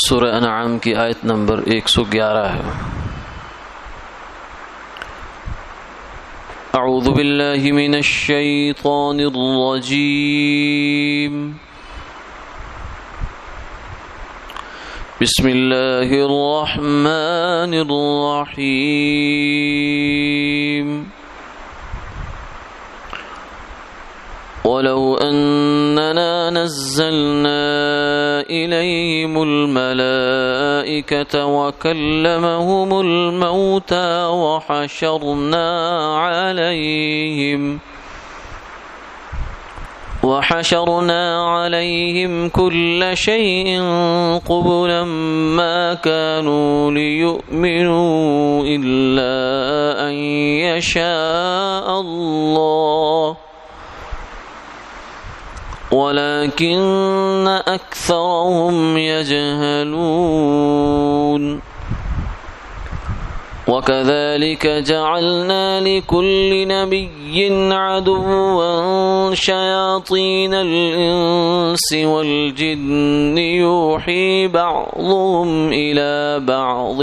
سورہ انعام کی آیت نمبر 111 ہے۔ اعوذ باللہ من الشیطان الرجیم، بسم اللہ الرحمن الرحیم۔ وَلَوْ أَنَّنَا نَزَّلْنَا إِلَيْهِمُ الْمَلَائِكَةَ وَكَلَّمَهُمُ الْمَوْتَى وَحَشَرْنَا عَلَيْهِمْ كُلَّ شَيْءٍ قُبُلًا مَا كَانُوا لِيُؤْمِنُوا إِلَّا أَن يَشَاءَ اللَّهُ وَلَكِنَّ أَكْثَرَهُمْ يَجْهَلُونَ۔ وَكَذَلِكَ جَعَلْنَا لِكُلِّ نَبِيٍّ عَدُوًّا شَيَاطِينَ الْإِنسِ وَالْجِنِّ يُوحِي بَعْضُهُمْ إِلَى بَعْضٍ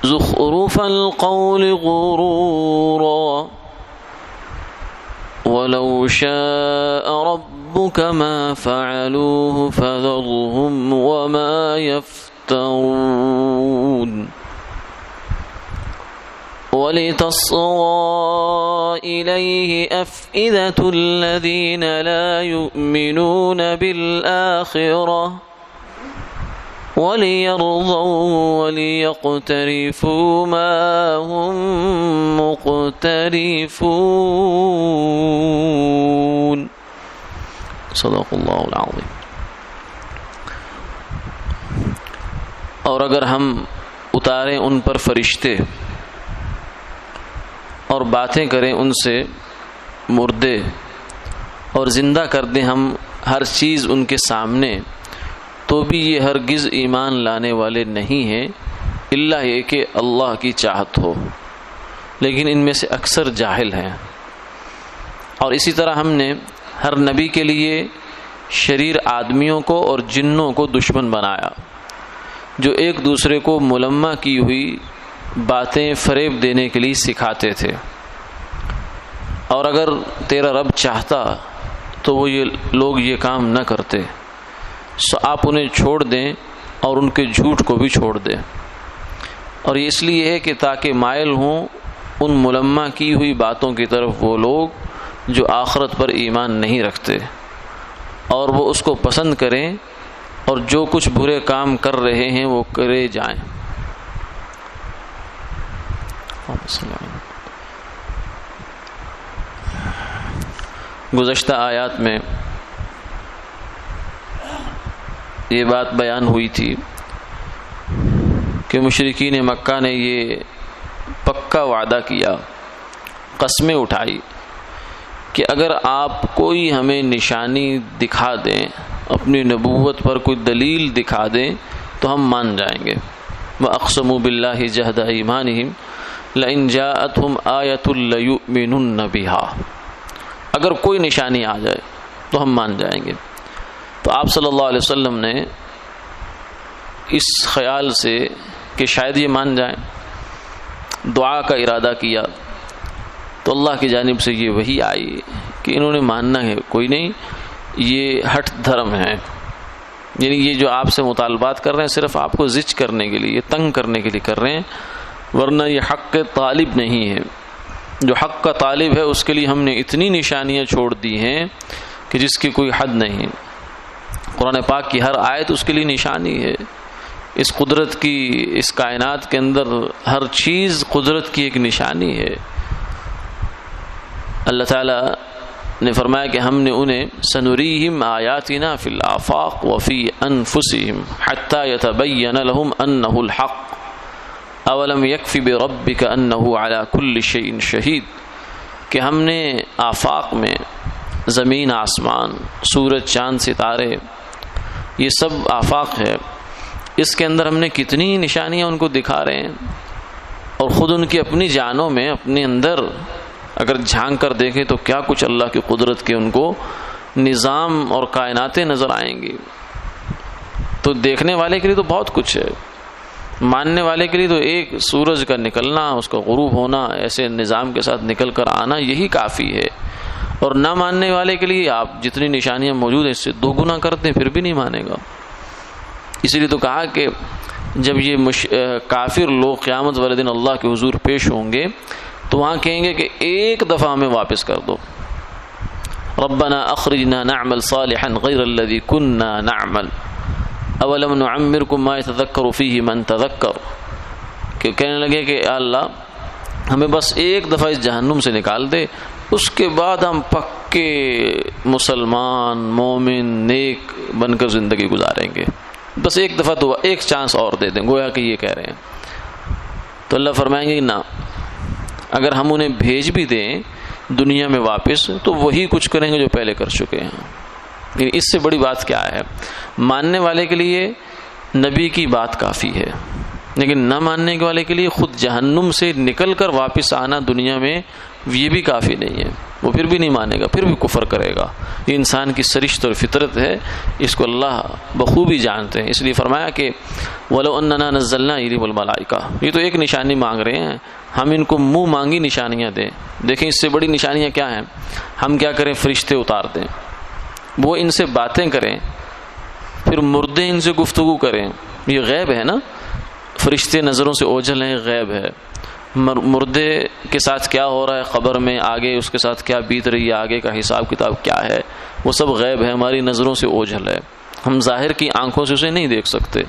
زُخْرُفَ الْقَوْلِ غُرُورًا وَلَوْ شَاءَ رَبُّكَ مَا فَعَلُوهُ فَذَرْهُمْ وَمَا يَفْتَرُونَ۔ وَلِتَصْغَىٰ إِلَيْهِ أَفْئِدَةُ الَّذِينَ لَا يُؤْمِنُونَ بِالْآخِرَةِ وَلِيَرْضَوْهُ وَلِيَقْتَرِفُوا مَا هُمْ مُقْتَرِفُونَ۔ صدق اللہ العظیم۔ اور اگر ہم اتاریں ان پر فرشتے اور باتیں کریں ان سے مردے اور زندہ کر دیں ہم ہر چیز ان کے سامنے، تو بھی یہ ہرگز ایمان لانے والے نہیں ہیں الا یہ کہ اللہ کی چاہت ہو، لیکن ان میں سے اکثر جاہل ہیں۔ اور اسی طرح ہم نے ہر نبی کے لیے شریر آدمیوں کو اور جنوں کو دشمن بنایا، جو ایک دوسرے کو ملمہ کی ہوئی باتیں فریب دینے کے لیے سکھاتے تھے۔ اور اگر تیرا رب چاہتا تو وہ لوگ یہ کام نہ کرتے، سو آپ انہیں چھوڑ دیں اور ان کے جھوٹ کو بھی چھوڑ دیں۔ اور یہ اس لیے ہے کہ تاکہ مائل ہوں ان ملمہ کی ہوئی باتوں کی طرف وہ لوگ جو آخرت پر ایمان نہیں رکھتے، اور وہ اس کو پسند کریں اور جو کچھ برے کام کر رہے ہیں وہ کرے جائیں۔ گزشتہ آیات میں یہ بات بیان ہوئی تھی کہ مشرکین مکہ نے یہ پکا وعدہ کیا، قسمیں اٹھائی کہ اگر آپ کوئی ہمیں نشانی دکھا دیں، اپنی نبوت پر کوئی دلیل دکھا دیں تو ہم مان جائیں گے۔ وَأَقْسَمُوا بِاللَّهِ جَهْدَ أَيْمَانِهِمْ لَئِنْ جَاءَتْهُمْ آيَةٌ لَيُؤْمِنُنَّ بِهَا، اگر کوئی نشانی آ جائے تو ہم مان جائیں گے۔ تو آپ صلی اللہ علیہ وسلم نے اس خیال سے کہ شاید یہ مان جائیں دعا کا ارادہ کیا، تو اللہ کی جانب سے یہ وحی آئی کہ انہوں نے ماننا ہے کوئی نہیں، یہ ہٹ دھرم ہے، یعنی یہ جو آپ سے مطالبات کر رہے ہیں صرف آپ کو زچ کرنے کے لیے، تنگ کرنے کے لیے کر رہے ہیں، ورنہ یہ حق کے طالب نہیں ہے۔ جو حق کا طالب ہے اس کے لیے ہم نے اتنی نشانیاں چھوڑ دی ہیں کہ جس کی کوئی حد نہیں۔ قرآن پاک کی ہر آیت اس کے لیے نشانی ہے۔ اس قدرت کی، اس کائنات کے اندر ہر چیز قدرت کی ایک نشانی ہے۔ اللہ تعالیٰ نے فرمایا کہ ہم نے انہیں سنریہم آیاتنا فی الآفاق وفی انفسہم حتی یتبین لہم انہ الحق اولم یکفی بربک انہ علی کل شیء شہید، کہ ہم نے آفاق میں زمین، آسمان، سورج، چاند، ستارے، یہ سب آفاق ہے، اس کے اندر ہم نے کتنی نشانیاں ان کو دکھا رہے ہیں، اور خود ان کی اپنی جانوں میں، اپنے اندر اگر جھانک کر دیکھیں تو کیا کچھ اللہ کی قدرت کے ان کو نظام اور کائناتیں نظر آئیں گی. تو دیکھنے والے کے لیے تو بہت کچھ ہے، ماننے والے کے لیے تو ایک سورج کا نکلنا، اس کا غروب ہونا، ایسے نظام کے ساتھ نکل کر آنا یہی کافی ہے. اور نہ ماننے والے کے لیے آپ جتنی نشانیاں موجود ہیں اس سے 2 گنا کرتے ہیں پھر بھی نہیں مانے گا. اسی لیے تو کہا کہ جب یہ کافر لوگ قیامت والے دن اللہ کے حضور پیش ہوں گے تو وہاں کہیں گے کہ ایک دفعہ ہمیں واپس کر دو. ربنا اخرجنا نعمل صالحا غیر الذی کننا نعمل اولم نعمرکم ما یتذکر فیہ من تذکر. کہ کہنے لگے کہ اللہ ہمیں بس ایک دفعہ اس جہنم سے نکال دے، اس کے بعد ہم پکے مسلمان مومن نیک بن کر زندگی گزاریں گے، بس ایک دفعہ تو ایک چانس اور دے دیں. گویا کہ یہ کہہ رہے ہیں. تو اللہ فرمائیں گے کہ نہ، اگر ہم انہیں بھیج بھی دیں دنیا میں واپس تو وہی کچھ کریں گے جو پہلے کر چکے ہیں. اس سے بڑی بات کیا ہے؟ ماننے والے کے لیے نبی کی بات کافی ہے، لیکن نہ ماننے والے کے لیے خود جہنم سے نکل کر واپس آنا دنیا میں یہ بھی کافی نہیں ہے. وہ پھر بھی نہیں مانے گا، پھر بھی کفر کرے گا. یہ انسان کی سرشت اور فطرت ہے، اس کو اللہ بخوبی جانتے ہیں. اس لیے فرمایا کہ وَلَوْ أَنَّنَا نَزَّلْنَا إِلَيْهِمُ الْمَلَائِكَةَ. یہ تو ایک نشانی مانگ رہے ہیں، ہم ان کو منہ مانگی نشانیاں دیں. دیکھیں اس سے بڑی نشانیاں کیا ہیں. ہم کیا کریں؟ فرشتے اتار دیں، وہ ان سے باتیں کریں، پھر مردے ان سے گفتگو کریں. یہ غیب ہے نا، فرشتے نظروں سے اوجھل ہیں، غیب ہے. مردے کے ساتھ کیا ہو رہا ہے قبر میں، آگے اس کے ساتھ کیا بیت رہی ہے، آگے کا حساب کتاب کیا ہے، وہ سب غیب ہے، ہماری نظروں سے اوجھل ہے. ہم ظاہر کی آنکھوں سے اسے نہیں دیکھ سکتے.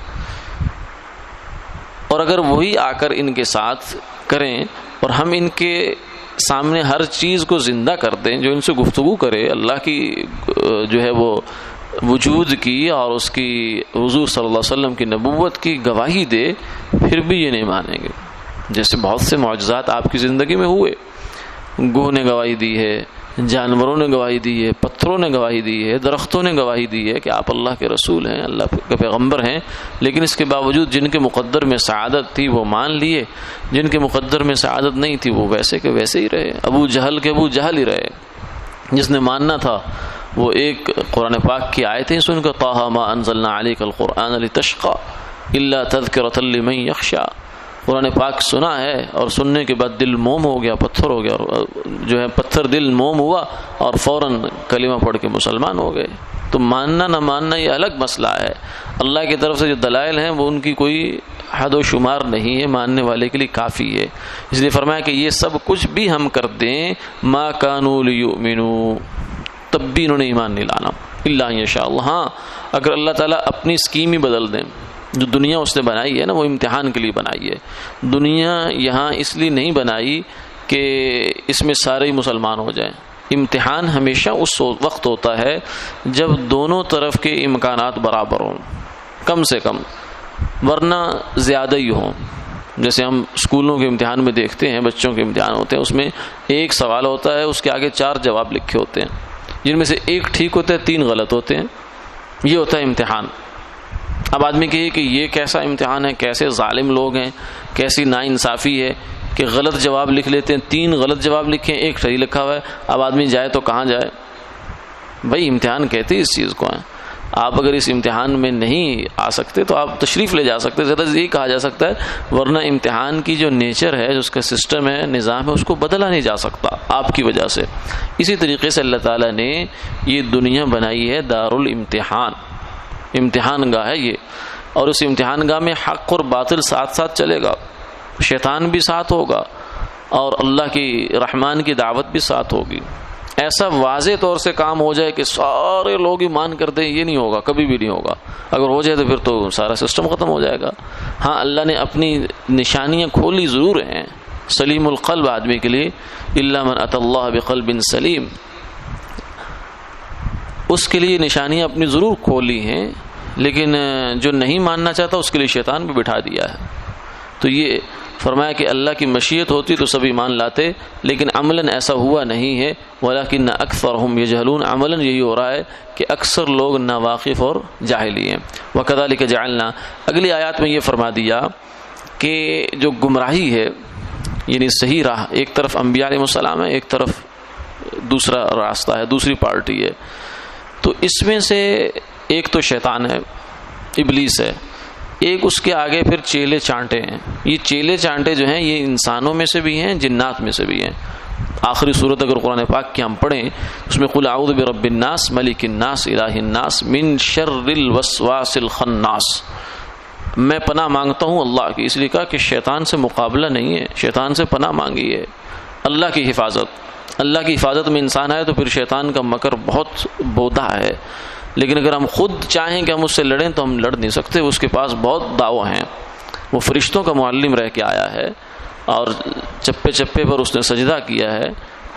اور اگر وہی آ کر ان کے ساتھ کریں اور ہم ان کے سامنے ہر چیز کو زندہ کر دیں جو ان سے گفتگو کرے، اللہ کی جو ہے وہ وجود کی اور اس کی حضور صلی اللہ علیہ وسلم کی نبوت کی گواہی دے، پھر بھی یہ نہیں مانیں گے. جیسے بہت سے معجزات آپ کی زندگی میں ہوئے، گوہ نے گواہی دی ہے، جانوروں نے گواہی دی ہے، پتھروں نے گواہی دی ہے، درختوں نے گواہی دی ہے کہ آپ اللہ کے رسول ہیں، اللہ کے پیغمبر ہیں. لیکن اس کے باوجود جن کے مقدر میں سعادت تھی وہ مان لیے، جن کے مقدر میں سعادت نہیں تھی وہ ویسے کے ویسے ہی رہے. ابو جہل کے ابو جہل ہی رہے. جس نے ماننا تھا وہ ایک قرآن پاک کی آیتیں سن کر طٰہٰ ما انزلنا علیک القرآن لتشقیٰ الا تذکرۃ لمن یخشیٰ. قرآن پاک سنا ہے اور سننے کے بعد دل موم ہو گیا، پتھر ہو گیا، اور جو ہے پتھر دل موم ہوا اور فوراً کلمہ پڑھ کے مسلمان ہو گئے. تو ماننا نہ ماننا یہ الگ مسئلہ ہے. اللہ کی طرف سے جو دلائل ہیں وہ ان کی کوئی حد و شمار نہیں ہے، ماننے والے کے لیے کافی ہے. اس لیے فرمایا کہ یہ سب کچھ بھی ہم کر دیں ما کانوا لیؤمنوا، تب بھی انہوں نے ایمان نہیں لانا الا ان یشاء اللہ. ہاں اگر اللہ تعالیٰ اپنی اسکیم ہی بدل دیں. جو دنیا اس نے بنائی ہے نا وہ امتحان کے لیے بنائی ہے. دنیا یہاں اس لیے نہیں بنائی کہ اس میں سارے ہی مسلمان ہو جائیں. امتحان ہمیشہ اس وقت ہوتا ہے جب دونوں طرف کے امکانات برابر ہوں، کم سے کم، ورنہ زیادہ ہی ہوں. جیسے ہم اسکولوں کے امتحان میں دیکھتے ہیں، بچوں کے امتحان ہوتے ہیں، اس میں ایک سوال ہوتا ہے، اس کے آگے 4 جواب لکھے ہوتے ہیں، جن میں سے ایک ٹھیک ہوتا ہے، 3 غلط ہوتے ہیں. یہ ہوتا ہے امتحان. اب آدمی کہے کہ یہ کیسا امتحان ہے، کیسے ظالم لوگ ہیں، کیسی ناانصافی ہے کہ غلط جواب لکھ لیتے ہیں. 3 غلط جواب لکھے ہیں، ایک صحیح لکھا ہوا ہے. اب آدمی جائے تو کہاں جائے؟ بھائی امتحان کہتے ہیں اس چیز کو ہیں. آپ اگر اس امتحان میں نہیں آ سکتے تو آپ تشریف لے جا سکتے، زیادہ یہی کہا جا سکتا ہے. ورنہ امتحان کی جو نیچر ہے، جو اس کا سسٹم ہے، نظام ہے، اس کو بدلا نہیں جا سکتا آپ کی وجہ سے. اسی طریقے سے اللہ تعالیٰ نے یہ دنیا بنائی ہے دار الامتحان، امتحان گاہ ہے یہ. اور اس امتحان گاہ میں حق اور باطل ساتھ ساتھ چلے گا، شیطان بھی ساتھ ہوگا اور اللہ کی رحمان کی دعوت بھی ساتھ ہوگی. ایسا واضح طور سے کام ہو جائے کہ سارے لوگ ایمان کر دیں، یہ نہیں ہوگا، کبھی بھی نہیں ہوگا. اگر ہو جائے تو پھر تو سارا سسٹم ختم ہو جائے گا. ہاں اللہ نے اپنی نشانیاں کھولی ضرور ہیں سلیم القلب آدمی کے لیے، الا من اتی اللہ بقلب سلیم. اس کے لیے نشانیاں اپنی ضرور کھولی ہیں، لیکن جو نہیں ماننا چاہتا اس کے لیے شیطان بھی بٹھا دیا ہے. تو یہ فرمایا کہ اللہ کی مشیت ہوتی تو سب ایمان لاتے، لیکن عملاً ایسا ہوا نہیں ہے. وَلَكِنَّ أَكْثَرَهُمْ يَجْهَلُونَ. عملاً یہی ہو رہا ہے کہ اکثر لوگ ناواقف اور جاہلی ہیں. وَكَذَلِكَ جَعَلْنَا. اگلی آیات میں یہ فرما دیا کہ جو گمراہی ہے یعنی صحیح راہ، ایک طرف انبیاء علیہ السلام ہے، ایک طرف دوسرا راستہ ہے، دوسری پارٹی ہے. تو اس میں سے ایک تو شیطان ہے، ابلیس ہے، ایک اس کے آگے پھر چیلے چانٹے ہیں. یہ چیلے چانٹے جو ہیں یہ انسانوں میں سے بھی ہیں، جنات میں سے بھی ہیں. آخری صورت اگر قرآن پاک کی ہم پڑھیں اس میں قل اعوذ برب الناس ملک الناس الہ الناس من شر الوسواس الخناس، میں پناہ مانگتا ہوں اللہ کی. اس لیے کہا کہ شیطان سے مقابلہ نہیں ہے، شیطان سے پناہ مانگی ہے، اللہ کی حفاظت. اللہ کی حفاظت میں انسان آئے تو پھر شیطان کا مکر بہت بودا ہے. لیکن اگر ہم خود چاہیں کہ ہم اس سے لڑیں تو ہم لڑ نہیں سکتے، اس کے پاس بہت دعوے ہیں. وہ فرشتوں کا معلم رہ کے آیا ہے اور چپے چپے پر اس نے سجدہ کیا ہے،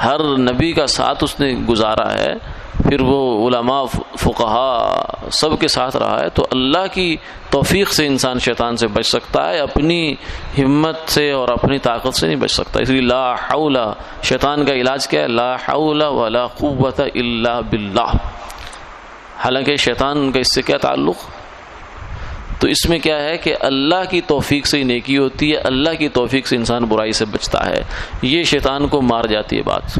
ہر نبی کا ساتھ اس نے گزارا ہے، پھر وہ علماء فقہا سب کے ساتھ رہا ہے. تو اللہ کی توفیق سے انسان شیطان سے بچ سکتا ہے، اپنی ہمت سے اور اپنی طاقت سے نہیں بچ سکتا. اس لیے لا حول، شیطان کا علاج کیا ہے؟ لا حول ولا قوت الا باللہ. حالانکہ شیطان کا اس سے کیا تعلق؟ تو اس میں کیا ہے کہ اللہ کی توفیق سے ہی نیکی ہوتی ہے، اللہ کی توفیق سے انسان برائی سے بچتا ہے. یہ شیطان کو مار جاتی ہے بات.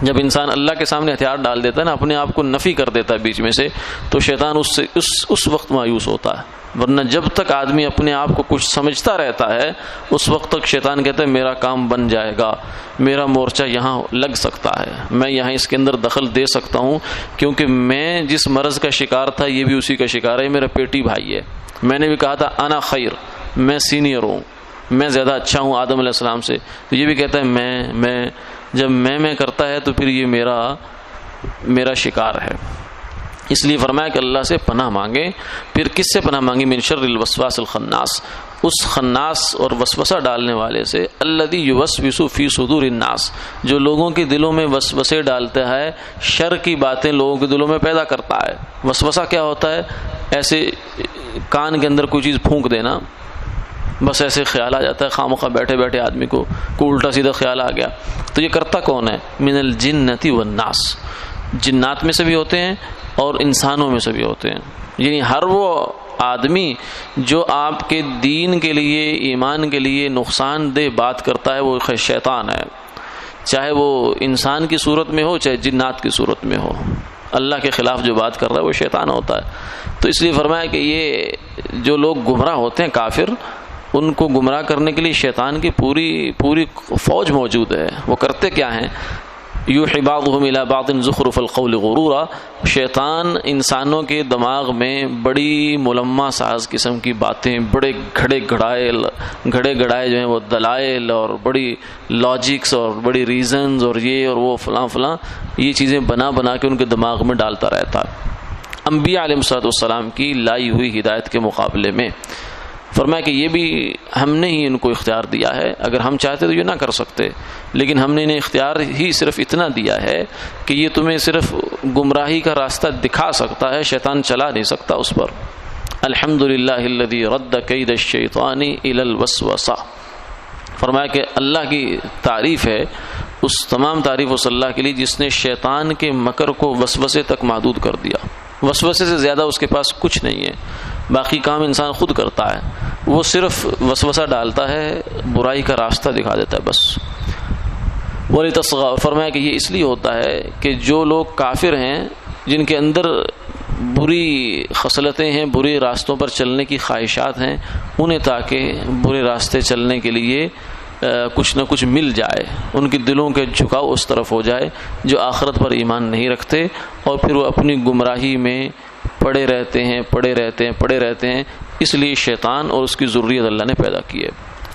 جب انسان اللہ کے سامنے ہتھیار ڈال دیتا ہے نا، اپنے آپ کو نفی کر دیتا ہے بیچ میں سے، تو شیطان اس وقت مایوس ہوتا ہے. ورنہ جب تک آدمی اپنے آپ کو کچھ سمجھتا رہتا ہے اس وقت تک شیطان کہتا ہے میرا کام بن جائے گا، میرا مورچہ یہاں لگ سکتا ہے، میں یہاں اس کے اندر دخل دے سکتا ہوں، کیونکہ میں جس مرض کا شکار تھا یہ بھی اسی کا شکار ہے، میرا پیٹی بھائی ہے. میں نے بھی کہا تھا انا خیر، میں سینئر ہوں، میں زیادہ اچھا ہوں آدم علیہ السلام سے. تو یہ بھی کہتا ہے میں جب میں کرتا ہے تو پھر یہ میرا شکار ہے. اس لیے فرمایا کہ اللہ سے پناہ مانگے. پھر کس سے پناہ مانگی؟ من شر الوسواس الخناس، اس خناس اور وسوسہ ڈالنے والے سے، الذی یوسوس فی صدور الناس، جو لوگوں کے دلوں میں وسوسے ڈالتا ہے، شر کی باتیں لوگوں کے دلوں میں پیدا کرتا ہے. وسوسہ کیا ہوتا ہے؟ ایسے کان کے اندر کوئی چیز پھونک دینا، بس ایسے خیال آ جاتا ہے، خامخواہ بیٹھے بیٹھے آدمی کو کوئی الٹا سیدھا خیال آ گیا. تو یہ کرتا کون ہے؟ من الجنۃ والناس، جنات میں سے بھی ہوتے ہیں اور انسانوں میں سے بھی ہوتے ہیں. یعنی ہر وہ آدمی جو آپ کے دین کے لیے، ایمان کے لیے نقصان دہ بات کرتا ہے وہ شیطان ہے، چاہے وہ انسان کی صورت میں ہو چاہے جنات کی صورت میں ہو. اللہ کے خلاف جو بات کر رہا ہے وہ شیطان ہوتا ہے. تو اس لیے فرمایا کہ یہ جو لوگ گمراہ ہوتے ہیں کافر، ان کو گمراہ کرنے کے لیے شیطان کی پوری فوج موجود ہے. وہ کرتے کیا ہیں؟ یوحی بعضهم الی بعض زخرف القول غرورا، شیطان انسانوں کے دماغ میں بڑی ملمہ ساز قسم کی باتیں، بڑے گھڑے گڑائے جو ہیں وہ دلائل اور بڑی لاجکس اور بڑی ریزنز اور یہ اور وہ فلاں یہ چیزیں بنا کے ان کے دماغ میں ڈالتا رہتا ہے. انبیاء علیہ السلام کی لائی ہوئی ہدایت کے مقابلے میں فرمایا کہ یہ بھی ہم نے ہی ان کو اختیار دیا ہے. اگر ہم چاہتے تو یہ نہ کر سکتے، لیکن ہم نے انہیں اختیار ہی صرف اتنا دیا ہے کہ یہ تمہیں صرف گمراہی کا راستہ دکھا سکتا ہے، شیطان چلا نہیں سکتا اس پر. الحمدللہ الذی رد کید الشیطان الی الوسوسہ. فرمایا کہ اللہ کی تعریف ہے، اس تمام تعریف اس اللہ کے لیے جس نے شیطان کے مکر کو وسوسے تک محدود کر دیا. وسوسے سے زیادہ اس کے پاس کچھ نہیں ہے، باقی کام انسان خود کرتا ہے، وہ صرف وسوسہ ڈالتا ہے، برائی کا راستہ دکھا دیتا ہے بس. وَلِتَصْغَىٰ، فرمایا کہ یہ اس لیے ہوتا ہے کہ جو لوگ کافر ہیں، جن کے اندر بری خصلتیں ہیں، برے راستوں پر چلنے کی خواہشات ہیں، انہیں تاکہ برے راستے چلنے کے لیے کچھ نہ کچھ مل جائے، ان کے دلوں کے جھکاؤ اس طرف ہو جائے جو آخرت پر ایمان نہیں رکھتے، اور پھر وہ اپنی گمراہی میں پڑے رہتے ہیں. اس لیے شیطان اور اس کی ذریت اللہ نے پیدا کی ہے.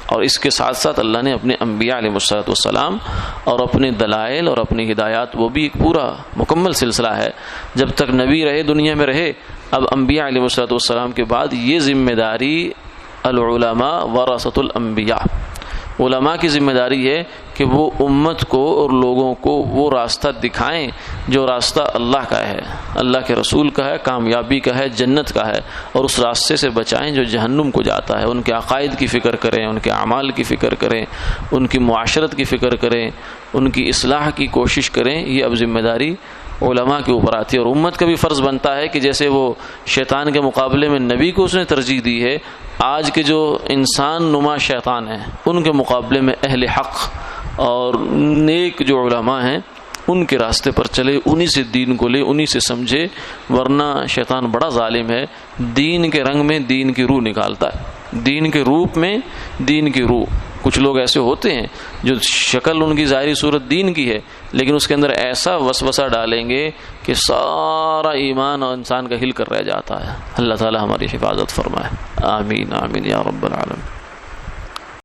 اور اس کے ساتھ ساتھ اللہ نے اپنے انبیاء علیہ السلام اور اپنے دلائل اور اپنی ہدایات، وہ بھی ایک پورا مکمل سلسلہ ہے. جب تک نبی رہے، دنیا میں رہے، اب انبیاء علیہ السلام کے بعد یہ ذمہ داری العلماء ورثۃ الانبیاء، علماء کی ذمہ داری ہے کہ وہ امت کو اور لوگوں کو وہ راستہ دکھائیں جو راستہ اللہ کا ہے، اللہ کے رسول کا ہے، کامیابی کا ہے، جنت کا ہے، اور اس راستے سے بچائیں جو جہنم کو جاتا ہے. ان کے عقائد کی فکر کریں، ان کے اعمال کی فکر کریں، ان کی معاشرت کی فکر کریں، ان کی اصلاح کی کوشش کریں. یہ اب ذمہ داری علماء کے اوپر آتی ہے. اور امت کا بھی فرض بنتا ہے کہ جیسے وہ شیطان کے مقابلے میں نبی کو اس نے ترجیح دی ہے، آج کے جو انسان نما شیطان ہیں ان کے مقابلے میں اہل حق اور نیک جو علماء ہیں ان کے راستے پر چلے، انہی سے دین کو لے، انہی سے سمجھے، ورنہ شیطان بڑا ظالم ہے. دین کے رنگ میں دین کی روح نکالتا ہے، دین کے روپ میں دین کی روح. کچھ لوگ ایسے ہوتے ہیں جو شکل ان کی ظاہری صورت دین کی ہے، لیکن اس کے اندر ایسا وسوسہ ڈالیں گے کہ سارا ایمان اور انسان کا ہل کر رہ جاتا ہے. اللہ تعالی ہماری حفاظت فرمائے. آمین آمین یا رب العالمین.